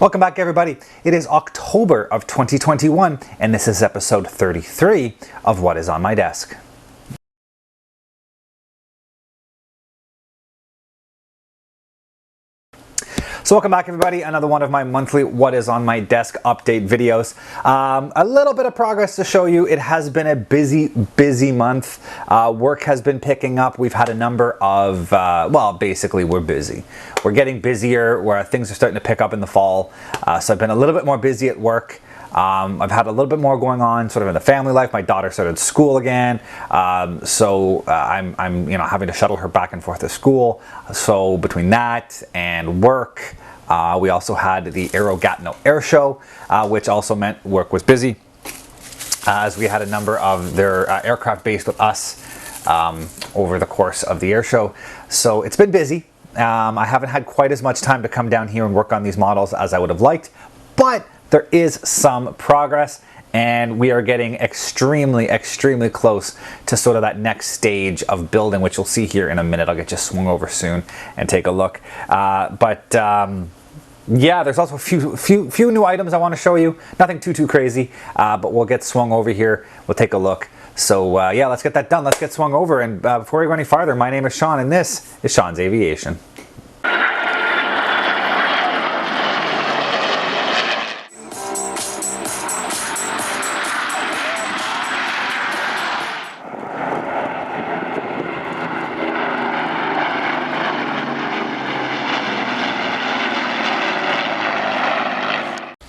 Welcome back, everybody. It is October of 2021, and this is episode 33 of What Is On My Desk. So welcome back, everybody. Another one of my monthly What Is On My Desk update videos. A little bit of progress to show you. It has been a busy month. Work has been picking up. We've had a number of, well, basically we're busy. We're getting busier where things are starting to pick up in the fall. So I've been a little bit more busy at work. I've had a little bit more going on sort of in the family life. My daughter started school again. So I'm having to shuttle her back and forth to school. So between that and work, we also had the Airshow, which also meant work was busy, as we had a number of their aircraft based with us over the course of the Airshow. So it's been busy. I haven't had quite as much time to come down here and work on these models as I would have liked, but there is some progress, and we are getting extremely close to sort of that next stage of building, which you'll see here in a minute. I'll get you swung over soon and take a look. Yeah, there's also a few new items I want to show you. Nothing too crazy, but we'll get swung over here. We'll take a look. So yeah, let's get that done. Let's get swung over. And before we go any farther, my name is Sean, and this is Sean's Aviation.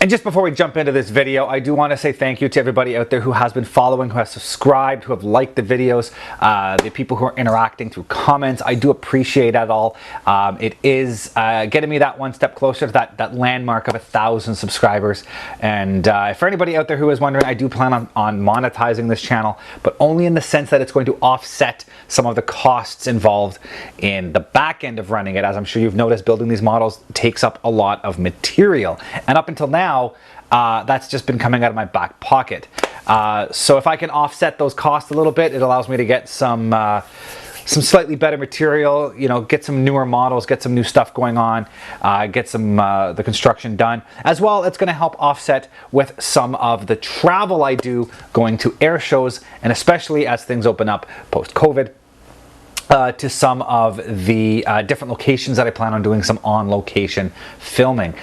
And just before we jump into this video, I do want to say thank you to everybody out there who has been following, who has subscribed, who have liked the videos, the people who are interacting through comments. I do appreciate that all. It is getting me that one step closer to that landmark of 1,000 subscribers. And for anybody out there who is wondering, I do plan on monetizing this channel, but only in the sense that it's going to offset some of the costs involved in the back end of running it. As I'm sure you've noticed, building these models takes up a lot of material. And up until now, that's just been coming out of my back pocket. So if I can offset those costs a little bit, it allows me to get some slightly better material, you know, get some newer models, get some new stuff going on, get some the construction done. As well, it's going to help offset with some of the travel I do going to air shows, and especially as things open up post-COVID. To some of the different locations that I plan on doing some on-location filming.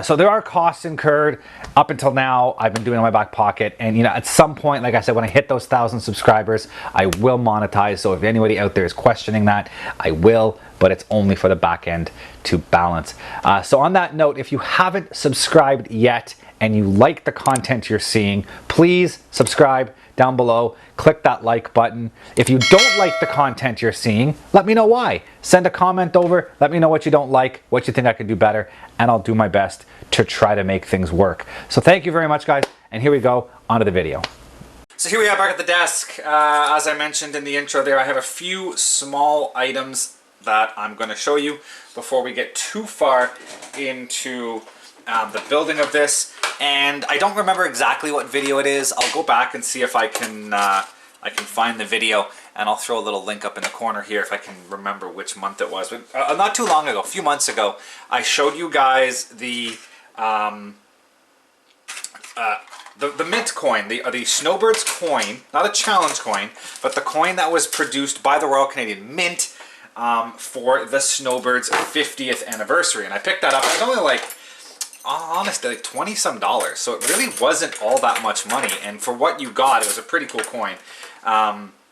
So there are costs incurred. Up until now, I've been doing it in my back pocket, and you know, at some point, like I said, when I hit those 1,000 subscribers, I will monetize. So if anybody out there is questioning that, I will, but it's only for the back end to balance. So on that note, if you haven't subscribed yet and you like the content you're seeing, please subscribe down below. Click that like button. If you don't like the content you're seeing, let me know why. Send a comment over. Let me know what you don't like, what you think I could do better, and I'll do my best to try to make things work. So thank you very much, guys. And here we go, onto the video. So here we are back at the desk. As I mentioned in the intro there, I have a few small items that I'm going to show you before we get too far into the building of this. And I don't remember exactly what video it is. I'll go back and see if I can find the video, and I'll throw a little link up in the corner here if I can remember which month it was. But not too long ago, a few months ago, I showed you guys the mint coin, the Snowbirds coin, not a challenge coin, but the coin that was produced by the Royal Canadian Mint for the Snowbirds 50th anniversary. And I picked that up. It was only like, honestly, like $20 some, so it really wasn't all that much money, and for what you got, it was a pretty cool coin.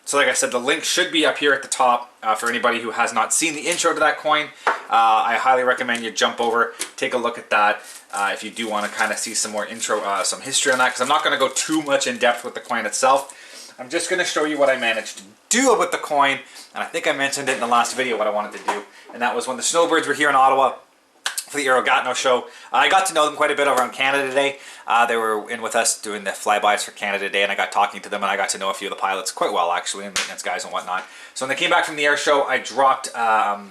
So like I said, the link should be up here at the top for anybody who has not seen the intro to that coin. I highly recommend you jump over, take a look at that if you do want to kind of see some more intro, some history on that, because I'm not going to go too much in depth with the coin itself. I'm just going to show you what I managed to do with the coin, and I think I mentioned it in the last video what I wanted to do, and that was when the Snowbirds were here in Ottawa for the Aero show. I got to know them quite a bit over on Canada Day. They were in with us doing the flybys for Canada Day, and I got talking to them, and I got to know a few of the pilots quite well, actually, and maintenance guys and whatnot. So when they came back from the air show, I dropped a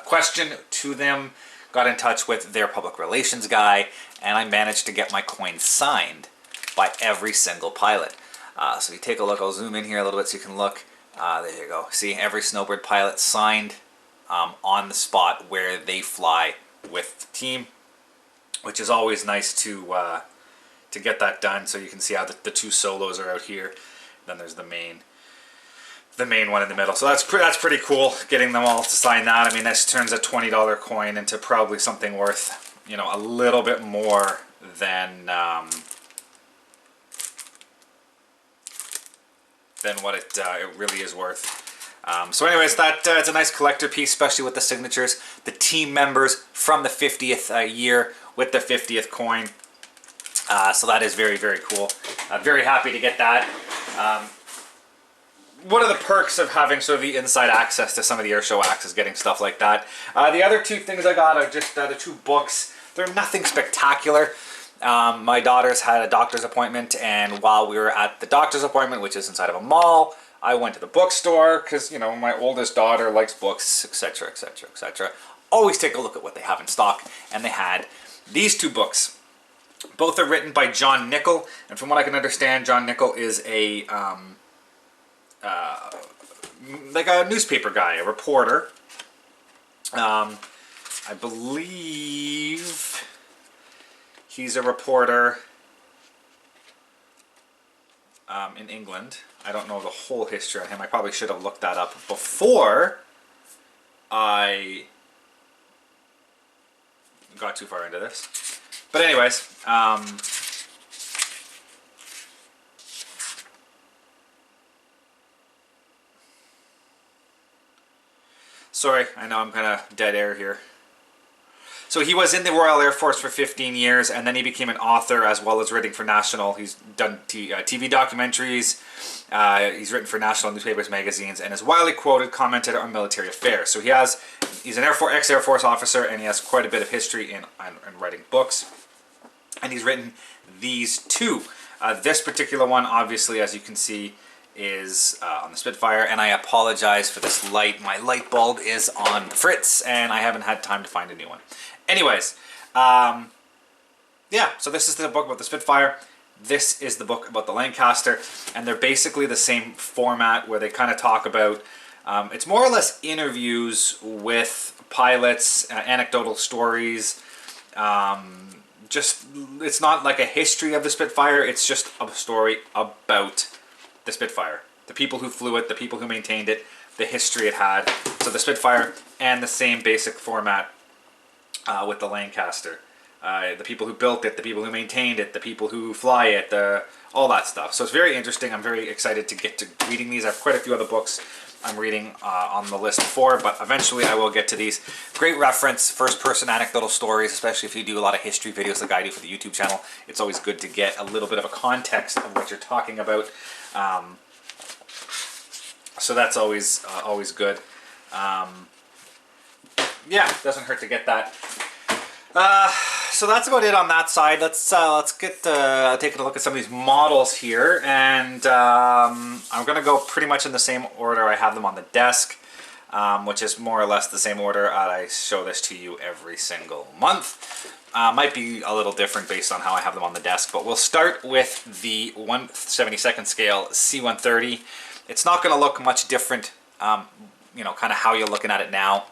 question to them, got in touch with their public relations guy, and I managed to get my coin signed by every single pilot. So you take a look, I'll zoom in here a little bit so you can look. There you go. See, every Snowbird pilot signed on the spot where they fly with the team. which is always nice to get that done. So you can see how the two solos are out here. Then there's the main one in the middle. So that's pretty cool, getting them all to sign that. I mean, this turns a $20 coin into probably something worth, you know, a little bit more than what it really is worth. So anyways, it's a nice collector piece, especially with the signatures, the team members from the 50th year with the 50th coin. So that is very, very cool. Very happy to get that. One of the perks of having sort of the inside access to some of the Airshow acts is getting stuff like that. The other two things I got are just the two books. They're nothing spectacular. My daughter's had a doctor's appointment, and while we were at the doctor's appointment, which is inside of a mall, I went to the bookstore because, you know, my oldest daughter likes books, etc., etc., etc. Always take a look at what they have in stock, and they had these two books. Both are written by John Nickel, and from what I can understand, John Nickel is a like a newspaper guy, a reporter. I believe he's a reporter in England. I don't know the whole history on him. I probably should have looked that up before I got too far into this. But anyways, sorry, I know I'm kind of dead air here. So he was in the Royal Air Force for 15 years, and then he became an author as well as writing for National. He's done TV documentaries. He's written for national newspapers, magazines, and is widely quoted commentator on military affairs. So he's an ex-Air Force officer, and he has quite a bit of history in writing books. And he's written these two. This particular one, obviously, as you can see, is on the Spitfire, and I apologize for this light. My light bulb is on fritz, and I haven't had time to find a new one. Anyways, yeah, so this is the book about the Spitfire. This is the book about the Lancaster, and they're basically the same format where they kind of talk about, it's more or less interviews with pilots, anecdotal stories. It's not like a history of the Spitfire, it's just a story about the Spitfire. The people who flew it, the people who maintained it, the history it had. So the Spitfire, and the same basic format with the Lancaster. The people who built it, the people who maintained it, the people who fly it, all that stuff. So it's very interesting. I'm very excited to get to reading these. I have quite a few other books I'm reading on the list for, but eventually I will get to these. Great reference, first-person anecdotal stories, especially if you do a lot of history videos like I do for the YouTube channel. It's always good to get a little bit of a context of what you're talking about. So that's always good. Yeah, doesn't hurt to get that. So that's about it on that side. Let's get taking a look at some of these models here, and I'm gonna go pretty much in the same order I have them on the desk, which is more or less the same order I show this to you every single month. Might be a little different based on how I have them on the desk, but we'll start with the 1/72nd scale C-130. It's not going to look much different, you know, kind of how you're looking at it now.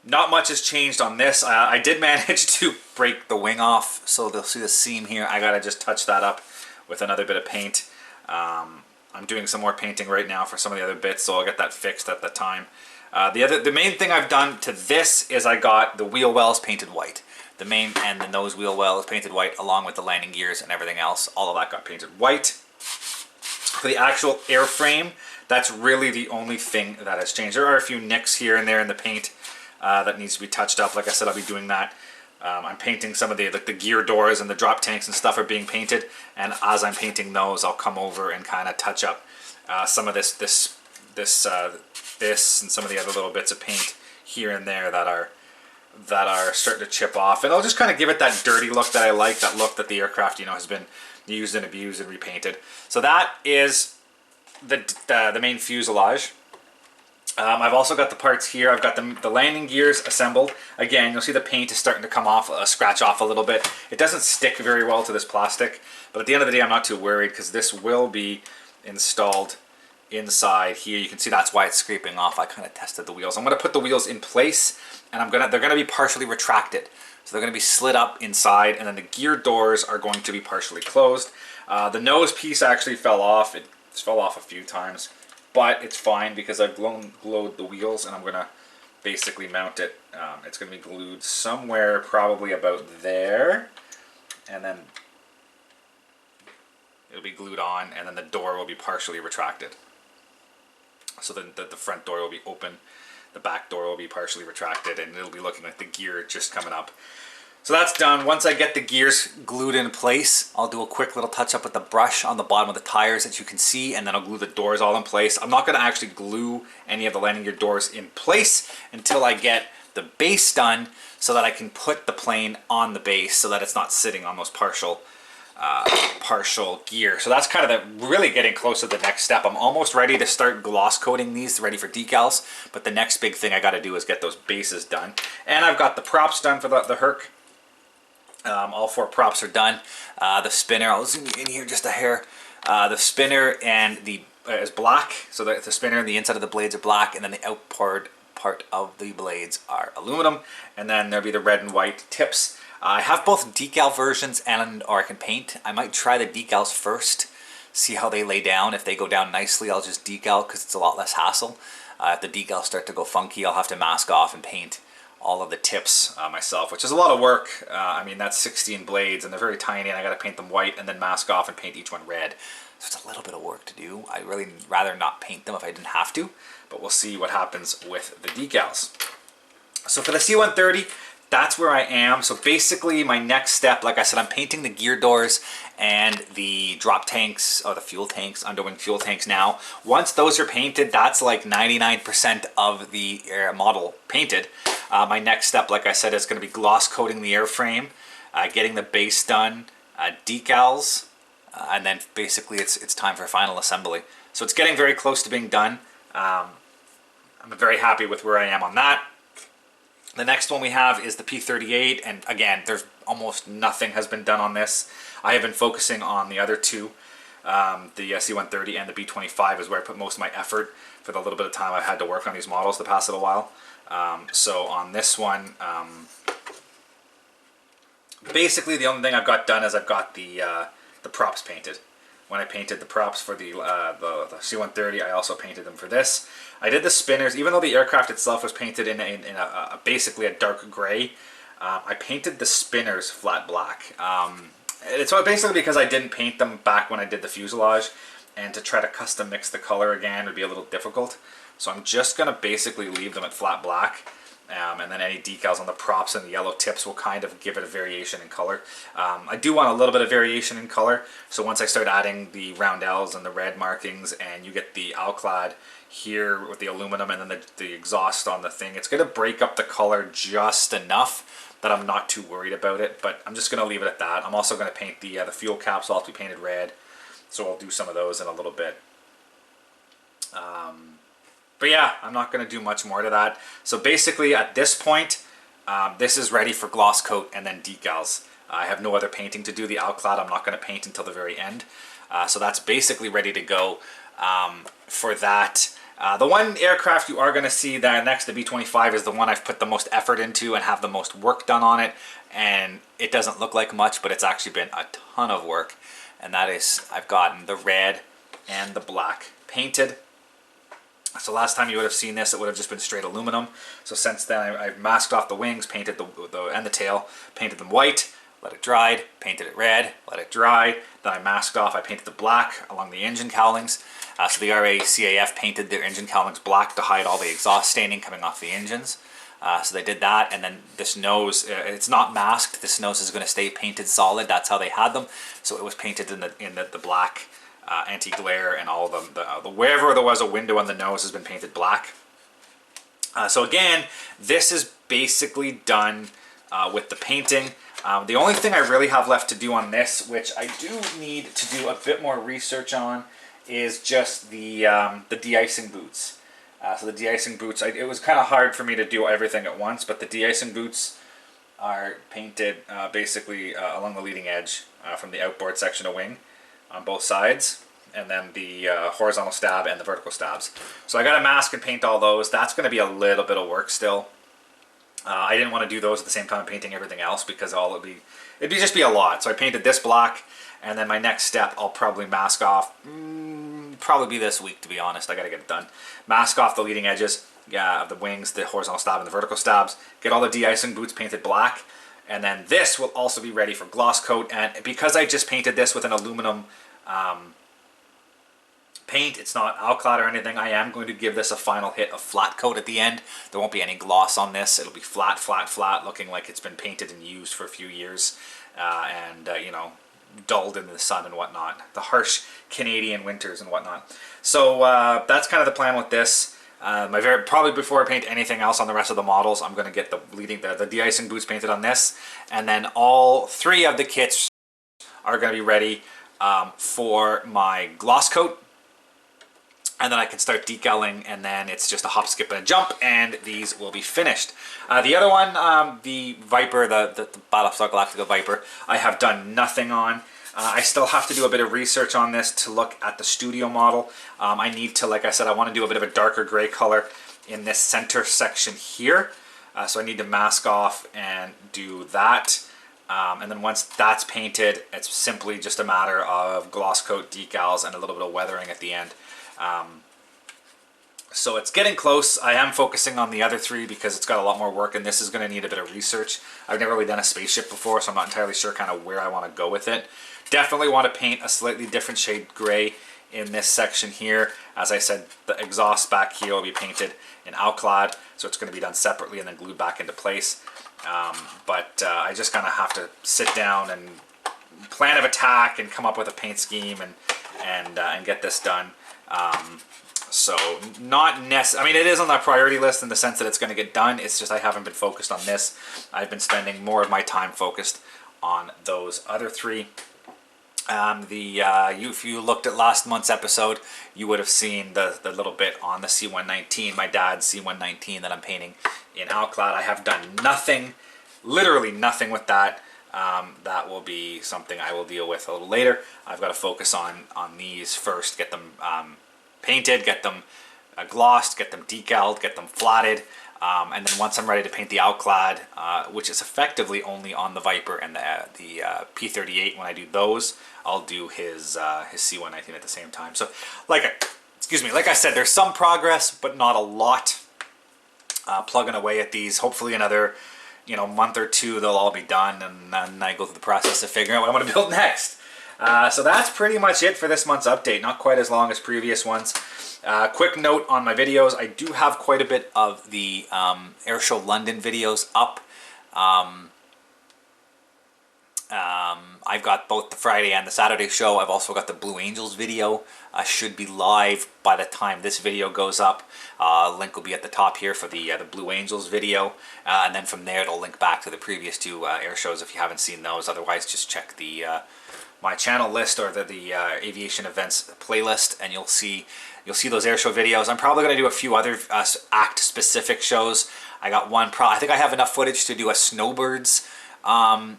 Not much has changed on this. I did manage to break the wing off, so they'll see the seam here. I gotta just touch that up with another bit of paint. I'm doing some more painting right now for some of the other bits, so I'll get that fixed at the time. The main thing I've done to this is I got the wheel wells painted white. The main and the nose wheel wells painted white, along with the landing gears and everything else. All of that got painted white. For the actual airframe, that's really the only thing that has changed. There are a few nicks here and there in the paint that needs to be touched up. Like I said, I'll be doing that. I'm painting some of the gear doors and the drop tanks and stuff are being painted, and as I'm painting those, I'll come over and kind of touch up some of this and some of the other little bits of paint here and there that are starting to chip off, and I'll just kind of give it that dirty look that I like, that look that the aircraft, you know, has been used and abused and repainted. So that is the main fuselage. I've also got the parts here. I've got the landing gears assembled. Again, you'll see the paint is starting to come off, scratch off a little bit. It doesn't stick very well to this plastic, but at the end of the day, I'm not too worried because this will be installed inside here. You can see that's why it's scraping off. I kind of tested the wheels. I'm going to put the wheels in place, and they're going to be partially retracted. So they're going to be slid up inside, and then the gear doors are going to be partially closed. The nose piece actually fell off. It fell off a few times, but it's fine because I've glued the wheels, and I'm going to basically mount it. It's going to be glued somewhere probably about there, and then it'll be glued on, and then the door will be partially retracted. So then the front door will be open, the back door will be partially retracted, and it'll be looking like the gear just coming up. So that's done. Once I get the gears glued in place, I'll do a quick little touch up with the brush on the bottom of the tires that you can see, and then I'll glue the doors all in place. I'm not going to actually glue any of the landing gear doors in place until I get the base done, so that I can put the plane on the base so that it's not sitting on those partial gear. So that's kind of really getting close to the next step. I'm almost ready to start gloss coating these, ready for decals, but the next big thing I got to do is get those bases done. And I've got the props done for the Herc. All 4 props are done. The spinner, I'll zoom in here just a hair. The spinner and is black, so the spinner and the inside of the blades are black, and then the outboard part of the blades are aluminum, and then there'll be the red and white tips. I have both decal versions or I can paint. I might try the decals first, see how they lay down. If they go down nicely, I'll just decal because it's a lot less hassle. If the decals start to go funky, I'll have to mask off and paint all of the tips myself, which is a lot of work. I mean, that's 16 blades, and they're very tiny, and I got to paint them white and then mask off and paint each one red. So it's a little bit of work to do. I'd really rather not paint them if I didn't have to, but we'll see what happens with the decals. So for the C-130, that's where I am. So basically my next step, like I said, I'm painting the gear doors and the drop tanks, or the fuel tanks, underwing fuel tanks now. Once those are painted, that's like 99% of the model painted. My next step, like I said, is going to be gloss coating the airframe, getting the base done, decals, and then basically it's time for final assembly. So it's getting very close to being done. I'm very happy with where I am on that. The next one we have is the P-38, and again, there's almost nothing has been done on this. I have been focusing on the other two, the C-130 and the B-25 is where I put most of my effort for the little bit of time I've had to work on these models the past little while. So on this one, basically the only thing I've got done is I've got the props painted. When I painted the props for the C-130, I also painted them for this. I did the spinners, even though the aircraft itself was painted in basically a dark gray. I painted the spinners flat black. It's basically because I didn't paint them back when I did the fuselage, and to try to custom mix the color again would be a little difficult. So I'm just going to basically leave them at flat black. And then any decals on the props and the yellow tips will kind of give it a variation in color. I do want a little bit of variation in color, so once I start adding the roundels and the red markings, and you get the alclad here with the aluminum and then the exhaust on the thing, it's going to break up the color just enough that I'm not too worried about it, but I'm just going to leave it at that. I'm also going to paint the fuel caps will have to be painted red, so I'll do some of those in a little bit. But yeah, I'm not going to do much more to that. So basically at this point, this is ready for gloss coat and then decals. I have no other painting to do. The alclad I'm not going to paint until the very end. So that's basically ready to go for that. The one aircraft you are going to see that next, the B-25, is the one I've put the most effort into and have the most work done on it. And it doesn't look like much, but it's actually been a ton of work. And that is, I've gotten the red and the black painted. So last time you would have seen this, it would have just been straight aluminum. So since then, I've masked off the wings, painted and the tail, painted them white, let it dry, painted it red, let it dry. Then I masked off, I painted the black along the engine cowlings. So the RACAF painted their engine cowlings black to hide all the exhaust staining coming off the engines. So they did that, and then this nose, it's not masked. This nose is going to stay painted solid. That's how they had them. So it was painted in the black. Anti-glare, and all of them, wherever there was a window on the nose has been painted black. So again, this is basically done with the painting. The only thing I really have left to do on this, which I do need to do a bit more research on, is just the de-icing boots. So the de-icing boots, it was kind of hard for me to do everything at once, but the de-icing boots are painted basically along the leading edge from the outboard section of wing on both sides. and then the horizontal stab and the vertical stabs. So I got to mask and paint all those. That's going to be a little bit of work still. I didn't want to do those at the same time painting everything else because it'd just be a lot. So I painted this black, and then my next step I'll probably mask off. Probably be this week, to be honest. I got to get it done. Mask off the leading edges of the wings, the horizontal stab, and the vertical stabs. Get all the de-icing boots painted black, and then this will also be ready for gloss coat. And because I just painted this with an aluminum paint, it's not alclad or anything, I am going to give this a final hit of flat coat at the end. There won't be any gloss on this. It'll be flat, flat, flat, looking like it's been painted and used for a few years, you know, dulled in the sun and whatnot, the harsh Canadian winters and whatnot. So that's kind of the plan with this. Probably before I paint anything else on the rest of the models, I'm going to get the de-icing boots painted on this, and then all 3 of the kits are going to be ready for my gloss coat. And then I can start decaling, and then it's just a hop, skip, and a jump, and these will be finished. The other one, the Viper, the Battlestar Galactica Viper, I have done nothing on. I still have to do a bit of research on this to look at the studio model. I need to, like I said, I want to do a bit of a darker gray color in this center section here. So I need to mask off and do that. And then once that's painted, it's simply just a matter of gloss coat, decals, and a little bit of weathering at the end. So it's getting close. I am focusing on the other 3 because it's got a lot more work, and this is going to need a bit of research. I've never really done a spaceship before, so I'm not entirely sure kind of where I want to go with it. Definitely want to paint a slightly different shade gray in this section here. As I said, the exhaust back here will be painted in alclad, so it's going to be done separately and then glued back into place. I just kind of have to sit down and plan of attack and come up with a paint scheme and get this done. So not necessarily, I mean, it is on the priority list in the sense that it's going to get done. It's just I haven't been focused on this. I've been spending more of my time focused on those other 3. If you looked at last month's episode, you would have seen the little bit on the C119, my dad's C119 that I'm painting in alclad. I have done nothing, literally nothing with that. That will be something I will deal with a little later. I've got to focus on these first, get them painted, get them glossed, get them decaled, get them flatted, and then once I'm ready to paint the alclad, which is effectively only on the Viper and the P38, when I do those, I'll do his C119 at the same time. So, like I said, there's some progress, but not a lot. Plugging away at these, hopefully another month or 2, they'll all be done, and then I go through the process of figuring out what I'm going to build next. So that's pretty much it for this month's update. Not quite as long as previous ones. Quick note on my videos. I do have quite a bit of the Airshow London videos up. I've got both the Friday and the Saturday show. I've also got the Blue Angels video. Should be live by the time this video goes up. Link will be at the top here for the Blue Angels video. And then from there it'll link back to the previous 2 air shows if you haven't seen those. Otherwise just check the my channel list or the aviation events playlist, and you'll see those airshow videos. I'm probably going to do a few other act specific shows. I got one. I think I have enough footage to do a snowbirds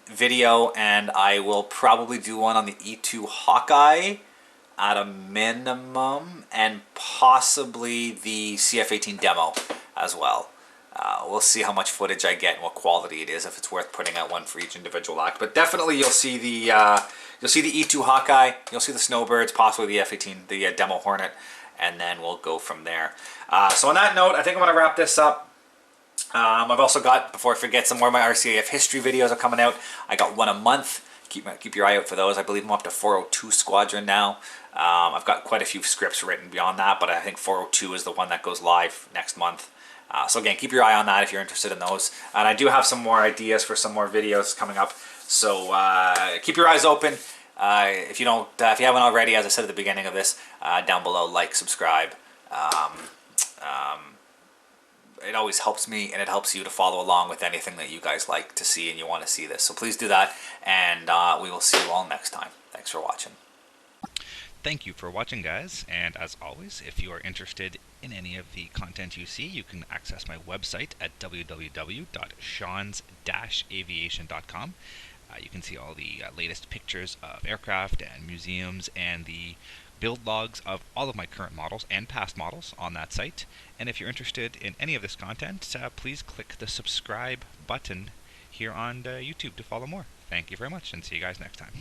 video, and I will probably do one on the E2 Hawkeye at a minimum, and possibly the CF-18 demo as well. We'll see how much footage I get and what quality it is, if it's worth putting out one for each individual act. But definitely you'll see the E2 Hawkeye, you'll see the Snowbirds, possibly the F-18, the demo Hornet, and then we'll go from there. So on that note, I think I'm going to wrap this up. I've also got, before I forget, some more of my RCAF history videos are coming out. I got one a month. Keep your eye out for those. I believe I'm up to 402 Squadron now. I've got quite a few scripts written beyond that, but I think 402 is the one that goes live next month. So again, keep your eye on that if you're interested in those. And I do have some more ideas for some more videos coming up. So keep your eyes open. If you haven't already, as I said at the beginning of this, down below, like, subscribe. It always helps me, and it helps you to follow along with anything that you guys like to see and you want to see this. So please do that, and we will see you all next time. Thanks for watching. Thank you for watching, guys, and as always, if you are interested in any of the content you see, you can access my website at www.seans-aviation.com. You can see all the latest pictures of aircraft and museums and the build logs of all of my current models and past models on that site. And if you're interested in any of this content, please click the subscribe button here on YouTube to follow more. Thank you very much, and see you guys next time.